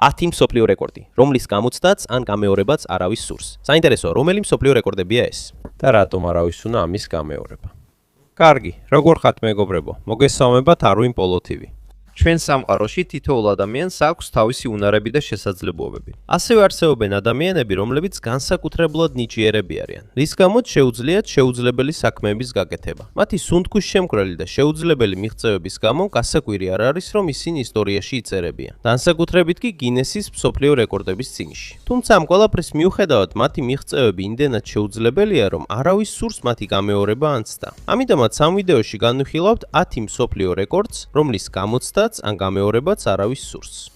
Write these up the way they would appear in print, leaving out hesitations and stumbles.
10 მსოფლიო რეკორდი, რომლის გამოცდაც ან გამეორებაც არავის სურს. საინტერესო, რომელი მსოფლიო რეკორდებია ეს? და რატომ არავის უნდა ამის გამეორება? კარგი, როგორ ხართ მეგობრებო? მოგესალმებათ არვინ პოლოთივი. ჩვენ სამყაროში თითოეულ ადამიანს აქვს თავისი უნარები და შესაძლებლობები. ასევე არსებობენ ადამიანები, რომლებიც განსაკუთრებულად ნიჭიერები არიან, რის გამოც შეუძლიათ შეუძლებელი საქმეების გაკეთება. მათი სუნთქვის შემკრელი და შეუძლებელი მიღწევების გამო გასაკვირი არ არის, რომ ისინი ისტორიაში იწერებიან. განსაკუთრებით კი გინესის მსოფლიო რეკორდების წიგნში. თუმცა ამ ყველაფრის მიუხედავად, მათი მიღწევები იმდენად შეუძლებელია, რომ არავის სურს მათი გამეორება ან ცდა. ამიტომაც ამ ვიდეოში განვიხილავთ 10 მსოფლიო რეკორდს, რომლის გამოცდა ან გამეორებაც არავის სურს.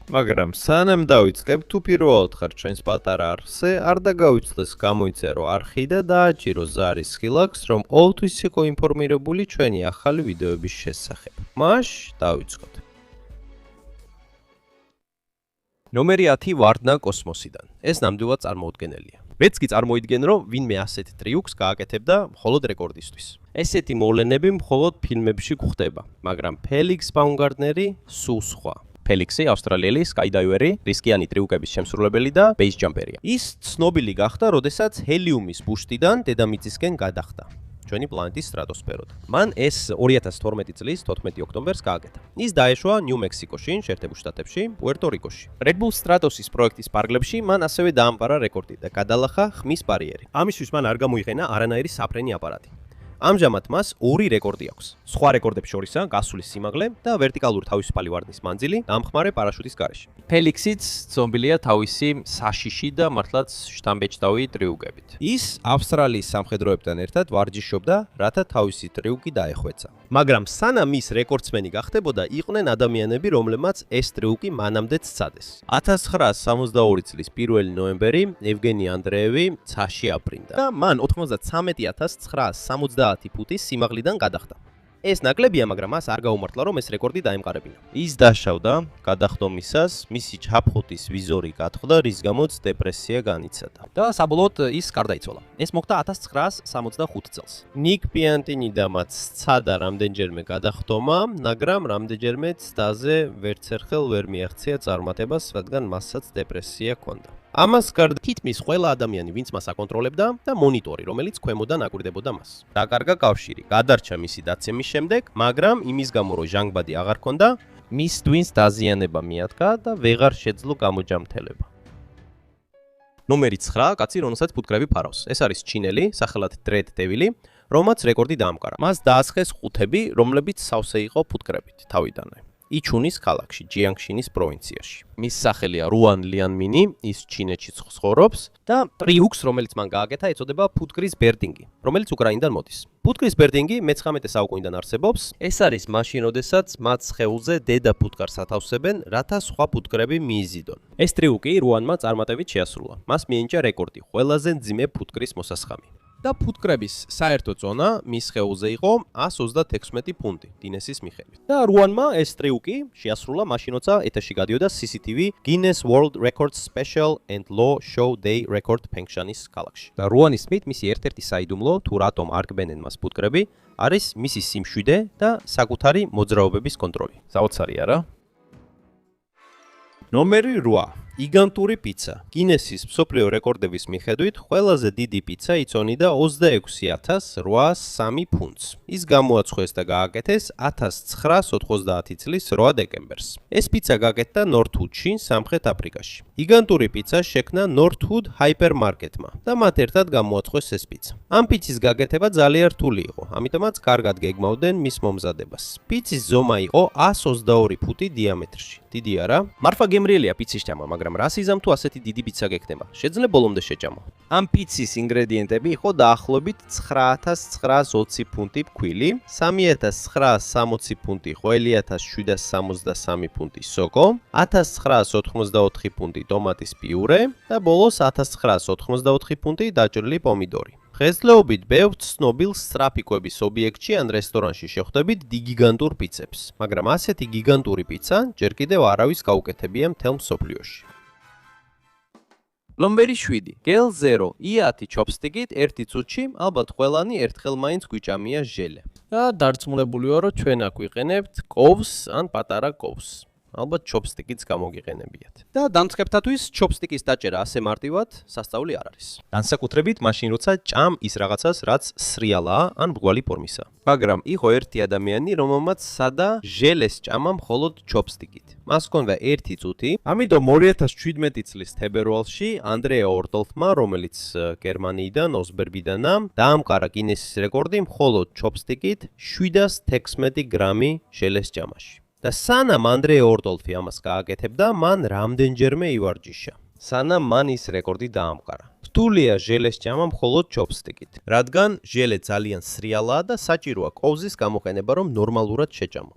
მაგრამ სანამ დავიწყებ, თუ პირველად ხარ ჩვენს პატარა არხზე, არ დაგავიწყდეს გამოიწერო არხი და დააჭირო ზარის ხილაკს, რომ ყოველთვის იყო ინფორმირებული ჩვენი ახალი ვიდეოების შესახებ. მაშ დავიწყოთ. ნომერი 10 ვარდნა კოსმოსიდან. ეს ნამდვილად წარმოუდგენელია. მეც კი წარმოიდგენ, რომ ვინმე ასეთ ტრიუქს გააკეთებდა მხოლოდ რეკორდისთვის. ესეთი მოვლენები მხოლოდ ფილმებში გვხდება, მაგრამ ფელიქს ბაუმგარტნერი სულ სხვა. ფელიქსი ავსტრალიელი სკაიდაივერი, რისკიანი ტრიუკების შემსრულებელი და ბეის ჯამპერია. ის ცნობილი გახდა, როდესაც ჰელიუმის ბუშტიდან დედამიწისკენ გადახდა. ჩვენი პლანეტის სტრატოსფეროდან. მან ეს 2012 წლის 14 ოქტომბერს გააკეთა. ის დაეშვა ნიუ-მექსიკოში, შეერთებულ შტატებში, პუერტო-რიკოში. Red Bull Stratos-ის პროექტის პარგლებში მან ასევე დაამყარა რეკორდი და გადალახა ხმის ბარიერი. ამისთვის მან არ გამოიყენა არანაირი საფრენი აპარატი. ამჟამად მას 2 რეკორდი აქვს. სხვა რეკორდებს შორისაა გასული სიმაღლე და ვერტიკალური თავისუფალი ვარდნის მანძილი დამხმარე პარაშუტის გარეშე. ფელიქსიც ცნობილია თავისი საშიში და მართლაც შთამბეჭდავი ტრიუკებით. ის ავსტრალიის სამხედროებთან ერთად ვარჯიშობდა, რათა თავისი ტრიუკი დაეხვეცა. მაგრამ სანამ ის რეკორდსმენი გახდებოდა, იყვნენ ადამიანები, რომლებმაც ეს ტრიუკი მანამდეც სცადეს. 1962 წლის 1 ნოემბერი ევგენი ანდრეევი ცაში აფრინდა და მან 93,970 ფუტის სიმაღლიდან გადახდა. ეს ნაკლებია, მაგრამ მას არ გაუმართლა, რომ ეს რეკორდი დაემყარებინა. ის დაშავდა, გადახდომისას მისი ჩაფხუტის ვიზორი გათხოვდა, რის გამოც დეპრესია განიცადა. და საბოლოოდ ის გარდაიცვალა. ეს მოხდა 1965 წელს. ნიკ პიანტინი და მათ სცადა რამდენჯერმე გადახდომა, მაგრამ რამდენჯერმე ცდაზე ვერცერხელ ვერ მიაღწია წარმატებას, რადგან მასაც დეპრესია ჰქონდა. ამას გარდა თითქმის ყველა ადამიანი, ვინც მას აკონტროლებდა და მონიტორი, რომელიც ქვემოდან აკვირდებოდა მას. დაკარგა კავშირი, გადარჩა მისი დაცემის შემდეგ, მაგრამ იმის გამო, რომ ჟანგბადი აღარ ჰქონდა, მის ტვინს დაზიანება მიადგა და ვეღარ შეძლო გამოჯამრთელება. ნომერი 9, კაცი, რომელსაც ფუტკრები ფარავს. ეს არის ჩინელი, სახელად დრედ დევილი, რომელმაც რეკორდი დაამყარა. მას დაასხეს ყუთები, რომლებიც სავსე იყო ფუტკრებით თავიდანვე. იჩუნის ქალაქში, ჯიანგშინის პროვინციაში. მის სახელია რუან ლიანმინი, ის ჩინეთში ცხოვრობს და ტრიუქს, რომელიც მან გააკეთა, ეწოდება ფუტკრის ბერდინგი, რომელიც უკრაინიდან მოდის. ფუტკრის ბერდინგი მე-19 საუკუნიდან არსებობს. ეს არის მაშინ, როდესაც მათ სხეულზე დედა ფუტკარს ათავსებენ, რათა სხვა ფუტკრები მიიზიდონ. ეს ტრიუკი რუანმა წარმატებით შეასრულა. მას მიენიჭა რეკორდი ყველაზე მძიმე ფუტკრის მოსასხამი. და ფუტკრების საერთო წონა მის სხეულზე იყო 136 ფუნტი დინესის მიხედვით. და რუანმა ეს ტრიუკი შეასრულა მაშინ, როცა ეთერში გადიოდა CCTV Guinness World Records Special and Law Show Day Record Pensionis ქალაქში. და რუანის თქმით, მისი ერთ-ერთი საიდუმლო, თუ რატომ არ კბენენ მას ფუტკრები, არის მისი სიმშვიდე და საკუთარი მოძრაობების კონტროლი. საოცარი არა? ნომერი 8. გიგანტური პიცა. გინესის მსოფლიო რეკორდების მიხედვით, ყველაზე დიდი პიცა იწონიდა 26,803 ფუნტს. ის გამოაწყვეს და გააკეთეს 1990 წლის 8 დეკემბერს. ეს პიცა გააკეთა ნორთჰუდში, სამხრეთ აფრიკაში. გიგანტური პიცა შექმნა ნორთჰუდ ჰაიპერმარკეტმა და მათ ერთად გამოაწყვეს ეს პიცა. ამ პიცის გაკეთება ძალიან რთული იყო, ამიტომაც კარგად გეგმავდნენ მის მომზადებას. პიცის ზომა იყო 122 ფუტი დიამეტრში. დიდი არა? მარფა გემრიელია პიცის ჭამა, მაგრამ რას იზამ თუ ასეთი დიდი პიცა გექნება? შეძლებ ბოლომდე შეჭამო. ამ პიცის ინგრედიენტები იყო დაახლოებით 9920 ფუნტი ფქვილი, 3960 ფუნტი ყველი, 1763 ფუნტი სოკო, 1984 ფუნტი ტომატის პიურე და ბოლოს 1984 ფუნტი დაჭრილი პომიდორი. დღესდღეობით ბევრ ცნობილ სწრაფი ობიექტში ან რესტორანში შეხვდებით გიგანტურ პიცებს, მაგრამ ასეთი გიგანტური პიცა ჯერ კიდევ არავის გაუკეთებია მთელ მსოფლიოში. ნომერი 7. Gel Zero i10 chopstick-ით ერთი წუთში ალბათ ყველანი ერთხელ მაინც გვიჭამია ჟელე. და დარწმუნებული ვარ, რომ ჩვენ აქ ვიყენებთ კოვს ან პატარა კოვს. ალბათ chopstick-იც გამოგიყენებიათ. და დამწყებთათვის chopstick-ის დაჭერა ასე მარტივად სასწაული არ არის. განსაკუთრებით მაშინ როცა ჭამ ის რაღაცას, რაც სრიალაა ან მრგვალი ფორმისაა. მაგრამ იყო ერთი ადამიანი, რომელმაც სადა ჟელეს ჭამა მხოლოდ chopstick-ით. მას ჰქონდა 1 წუთი, ამიტომ 2017 წლის თებერვალში ანდრეა ორდოლფმა, რომელიც გერმანიიდან, ოსბერბიდანაა, დაამყარა გინესის რეკორდი მხოლოდ chopstick-ით 716 გრამი ჟელეს ჭამაში. და სანამ ანდრეა ორდოლფი ამას გააკეთებდა, მან რამდენჯერმე ივარჯიშა. სანამ მან ის რეკორდი დაამყარა. რთულია ჟელეს ჭამა მხოლოდ chopstick-ით, რადგან ჟელე ძალიან სრიალაა და საჭიროა კოვზის გამოყენება, რომ ნორმალურად შეჭამო.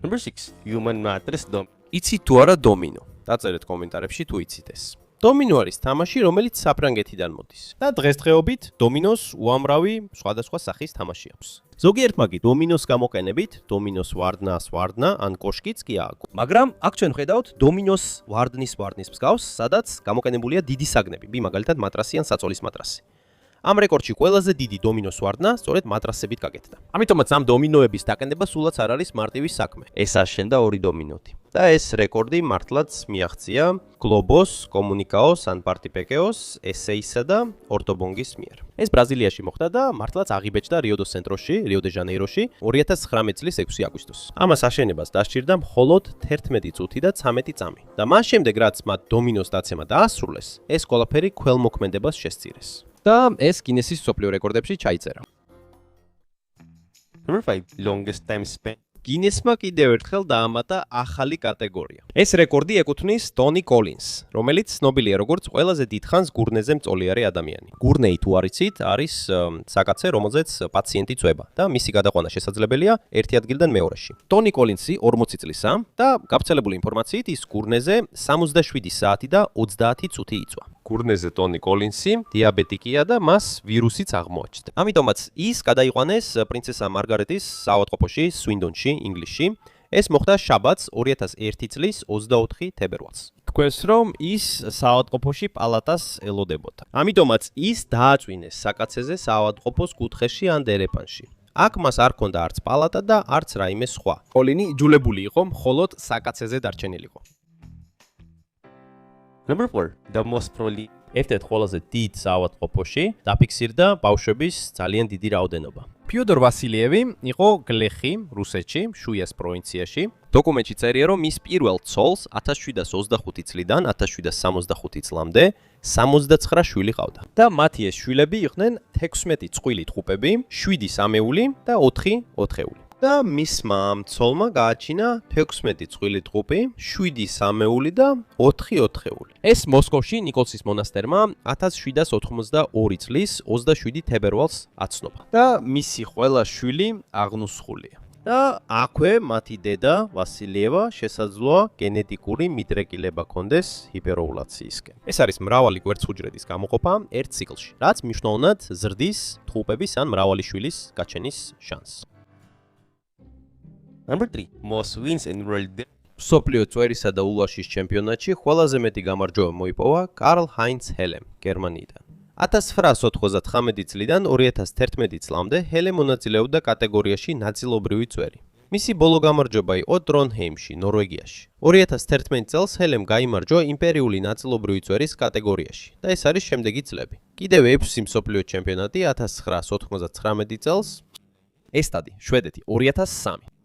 Number 6. Human mattress dom. იცით თუ არა დომინო? დაწერეთ კომენტარებში თუ იცით ეს. დომინო არის თამაში, რომელიც საფრანგეთიდან მოდის. და დღესდღეობით დომინოს უამრავი სხვადასხვა სახის თამაში აქვს. ზოგიერთმა კი დომინოს გამოყენებით, დომინოს ვარდნა ან კოშკიც კი ააგო. მაგრამ აქ ჩვენ ხედავთ დომინოს ვარდნის მსგავს, სადაც გამოყენებულია დიდი საგნები, მაგალითად მატრასი ან საწოლის მატრასი. ამ რეკორდში ყველაზე დიდი დომინოს ვარდნა სწორედ მატრასებით გაკეთდა. ამიტომაც ამ დომინოების დაყენება სულაც არ არის მარტივი საქმე. ეს აშენდა 2 დომინოთი. და ეს რეკორდი მართლაც მიაღწია გლობოს, კომუნიკაოს ან პარტიპეკეოს, ესეისა და ორტობონგის მიერ. ეს ბრაზილიაში მოხდა და მართლაც აღიბეჭდა რიო-დე-ჟანეიროში 2019 წლის 6 აგვისტოს. ამას აშენებას დასჭირდა მხოლოდ 11 წუთი და 13 წამი. და მას შემდეგ რაც მათ დომინოს დაცემა დაასრულეს, ეს ყველაფერი ქველმოქმედებას შესწირეს. და ეს გინესის მსოფლიო რეკორდებში ჩაიწერა. Number 5. Longest time spent. გინესმა კიდევ ერთხელ დაამატა ახალი კატეგორია. ეს რეკორდი ეკუთვნის ტონი კოლინს, რომელიც ცნობილია როგორც ყველაზე დიდხანს გურნეზე მწოლიარე ადამიანი. გურნეი თუ არ იცით, არის საკაცე, რომელზეც პაციენტი წვება და მისი გადაყვანა შესაძლებელია ერთი ადგილიდან მეორეში. ტონი კოლინსი 40 წლისაა და გავრცელებული ინფორმაციით ის გურნეზე 67 საათი და 30 წუთი იწვა. გურნეზე ტონი კოლინსი დიაბეტიკია და მას ვირუსიც აღმოაჩნდა. ამიტომაც ის გადაიყვანეს პრინცესა მარგარეტის საავადმყოფოში სვინდონში, ინგლისში. ეს მოხდა შაბათს 2001 წლის 24 თებერვალს. თქვენს რომ ის საავადმყოფოში პალატას ელოდებოდა. ამიტომაც ის დააწვინეს საკაცეზე საავადმყოფოს კუთხეში ან დერეფანში. აქ მას არ ჰქონდა არც პალატა და არც რაიმე სხვა. კოლინი იძულებული იყო მხოლოდ საკაცეზე დარჩენილიყო. Number 4. The most probably. ერთ-ერთ ყველაზე დიდ საავადმყოფოში დაფიქსირდა ბავშვების ძალიან დიდი რაოდენობა. ფიოდორ ვასილიევი იყო გლეხი რუსეთში, შუიას პროვინციაში. დოკუმენტში წერია, რომ მის პირველ ცოლს 1725 წლიდან 1765 წლამდე 69 შვილი ჰყავდა. და მათი ეს შვილები იყვნენ 16 წყვილი ტყუპები, 7 სამეული და 4 ოთხეული. და მისმა ცოლმა გააჩინა 16 წყვილი ტყუპი, 7 სამეული და 4 ოთხეული. ეს მოსკოვში ნიკოლსის მონასტერმა 1792 წლის 27 თებერვალს აცნობა. და მისი ყველა შვილი აღნუსხულია. და აქვე მათი დედა ვასილიევა შესაძლოა გენეტიკური მიდრეკილება ჰქონდეს ჰიპეროვულაციისკენ. ეს არის მრავალი კვერცხუჯრედის გამოყოფა ერთ ციკლში, რაც მნიშვნელოვნად ზრდის ტყუპების ან მრავალი შვილის გაჩენის შანსს. Number 3. Most wins in world. მსოფლიო წვერისა და ულვაშის ჩემპიონატში ყველაზე მეტი გამარჯვება მოიპოვა კარლ ჰაინც ჰელემ გერმანიიდან. 1999 წლიდან 2011 წლამდე ჰელე მონაწილეობდა კატეგორიაში ნაწილობრივი წვერი. მისი ბოლო გამარჯვება იყო ტრონჰეიმში, ნორვეგიაში. 2011 წელს ჰელემ გაიმარჯვა იმპერიული ნაწილობრივი წვერის კატეგორიაში და ეს არის შემდეგი წლები. კიდევ 6 მსოფლიო ჩემპიონატი 1999 წელს, ესტადი, შვედეთი 2003.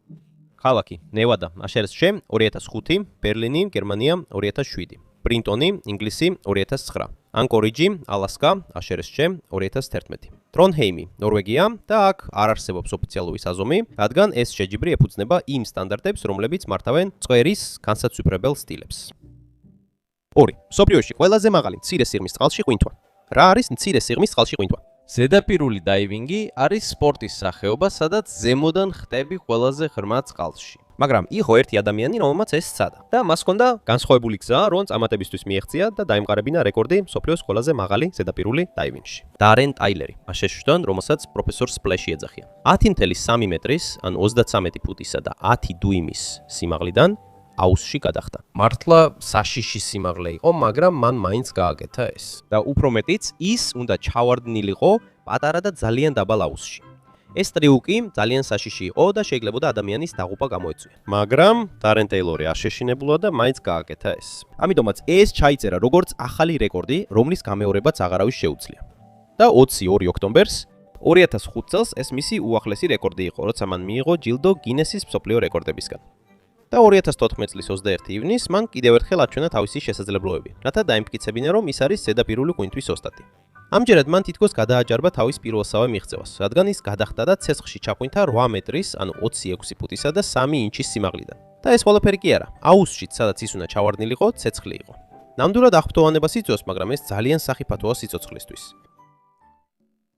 ქალაქი ნევადა, აშერსჩე 2005, ბერლინი, გერმანია 2007, ბრინტონი, ინგლისი 2009, ანკორიჯი, ალასკა, აშერსჩე 2011, ტრონჰეიმი, ნორვეგია და აქ არ არსებობს ოფიციალური საზომი, რადგან ეს შეჯიბრი ეფუძნება იმ სტანდარტებს, რომლებიც მართავენ წვერის განსაცვიფრებელ სტილებს. 2. მსოფლიოში ყველაზე მაღალი მცირე სიღრმის წყალში ყვინთვა. რა არის მცირე სიღრმის წყალში ყვინთვა? ზედაპირული დაივინგი არის სპორტის სახეობა, სადაც ზემოდან ხტები ყველაზე ღრმა წყალში. მაგრამ იყო ერთი ადამიანი, რომელმაც ეს სცადა და მას ჰქონდა განსხვავებული გზა, რომ წამატებისთვის მიეღწია და დაემყარებინა რეკორდი მსოფლიოს ყველაზე მაღალი ზედაპირული დაივინგში. დარენ ტაილერი, აშეშტონ, რომელსაც პროფესორ სპლეში ეძახიან. 10.3 მეტრის, ან 33 ფუტისა და 10 დუიმის სიმაღლიდან აუსში გადახდა. მართლა საშიში სიმაღლე იყო, მაგრამ მან მაინც გააკეთა ეს. და უფრო მეტიც, ის უნდა ჩავარდნილიყო პატარა და ძალიან დაბალ აუსში. ეს ტრიუკი ძალიან საშიში იყო და შეიძლებოდა ადამიანის დაღუპა გამოეწვია. მაგრამ დარენ ტეილორი არ შეშინებულა და მაინც გააკეთა ეს. ამიტომაც ეს ჩაიწერა როგორც ახალი რეკორდი, რომლის გამეორებაც აღარავის შეუძლია. და 22 ოქტომბერს 2005 წელს ეს მისი უახლესი რეკორდი იყო, როცა მან მიიღო ჯილდო გინესის მსოფლიო რეკორდებისგან. და 2014 წლის 21 ივნისს მან კიდევ ერთხელ აჩვენა თავისი შესაძლებლობები, რათა დაიმტკიცებინა, რომ ის არის ზედაპირული ყვინთვის ოსტატი. ამჯერად მან თითქოს გადააჯარბა თავის პირველსავე მიღწევას, რადგან ის გადახტა და ცეცხლში ჩაყვინთა 8 მეტრის, ანუ 26 ფუტისა და 3 ინჩის სიმაღლიდან. და ეს ყველაფერი კი არა, აუზშიც, სადაც ის უნდა ჩავარდნილიყო, ცეცხლი იყო. ნამდვილად აღფრთოვანებას იწვევს, მაგრამ ეს ძალიან სახიფათოა სიცოცხლისთვის.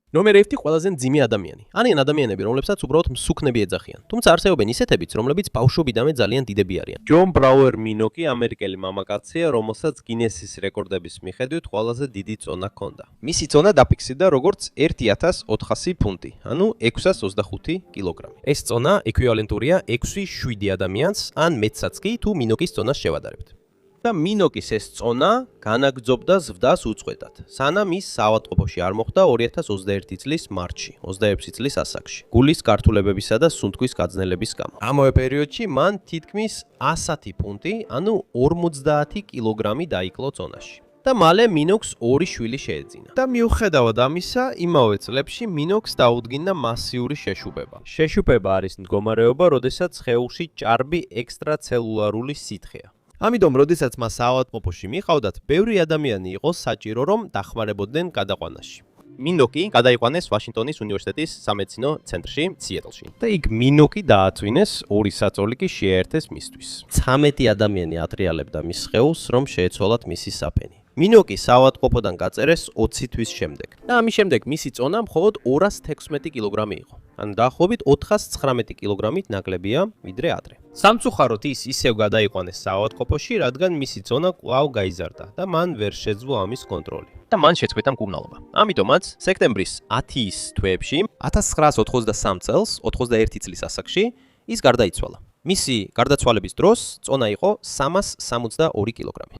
ნომერ 1 ყველაზე მძიმე ადამიანი. არიან ადამიანები, რომლებსაც უბრალოდ მსუქნები ეძახიან. თუმცა არსებობენ ისეთებიც, რომლებიც ბავშვობიდანვე ძალიან დიდები არიან. ჯონ ბრაუერ მინოკი ამერიკელი მამაკაცია, რომელსაც გინესის რეკორდების მიხედვით ყველაზე დიდი წონა ჰქონდა. მისი წონა დაფიქსირდა როგორც 1400 ფუნტი, ანუ 625 კილოგრამი. ეს წონა ეკვივალენტურია 6-7 ადამიანს, ან მეტსაც კი თუ მინოკის წონას შევადარებთ. და მინოკის ეს წონა განაგრძობდა ზრდას უწყვეტად, სანამ ის საავადმყოფოში არ მოხვდა 2021 წლის მარტში, 26 წლის ასაკში, გულის გართულებებისა და სუნთქვის გაძნელების გამო. ამავე პერიოდში მან თითქმის 100 ფუნტი, ანუ 50 კილოგრამი დაიკლო წონაში. და მალე მინოქს 2 შვილი შეეძინა. და მიუხედავად ამისა, იმავე წლებში მინოქს დაუდგინდა მასიური შეშუბება. შეშუბება არის მდგომარეობა, როდესაც სხეულში ჭარბი ექსტრაცელულარული სითხეა. ამიტომ, როდესაც მას საავადმყოფოში მიყავდათ, ბევრი ადამიანი იყო საჭირო, რომ დახმარებოდნენ გადაყვანაში. მინოკი გადაიყვანეს ვაშინგტონის უნივერსიტეტის სამედიცინო ცენტრში, სიეტლში. და იქ მინოკი დააწვინეს, 2 საწოლი კი შეერთეს მისთვის. 13 ადამიანი ატრიალებდა მის სხეულს, რომ შეეცვალათ მისი საფენი. მინოკი საავადმყოფოდან გაწერეს 20 თვის შემდეგ. და ამის შემდეგ მისი წონა მხოლოდ 216 კილოგრამი იყო. ან დაახლოებით 419 კილოგრამით ნაკლებია, ვიდრე ადრე. სამწუხაროდ ის ისევ გადაიყვანეს საავადმყოფოში, რადგან მისი წონა კვლავ გაიზარდა და მან ვერ შეძლო ამის კონტროლი. და მან შეწყვეტა მკურნალობა. ამიტომაც, სექტემბრის 10-ის თვეებში, 1983 წელს, 21 წლის ასაკში, ის გარდაიცვალა. მისი გარდაცვალების დროს წონა იყო 362 კილოგრამი.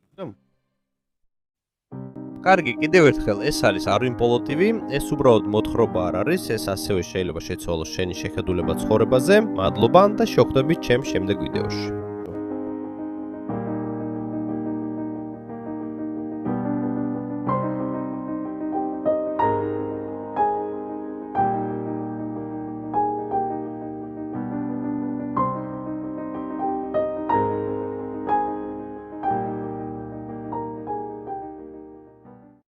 კარგი, კიდევ ერთხელ ეს არის არვინპოლო TV, ეს უბრალოდ მოთხრობა არ არის, ეს ასევე შეიძლება შეცვალოს შენი შეხედულება ცხოვრებაზე. მადლობა და შევხვდებით ჩემს შემდეგ ვიდეოში.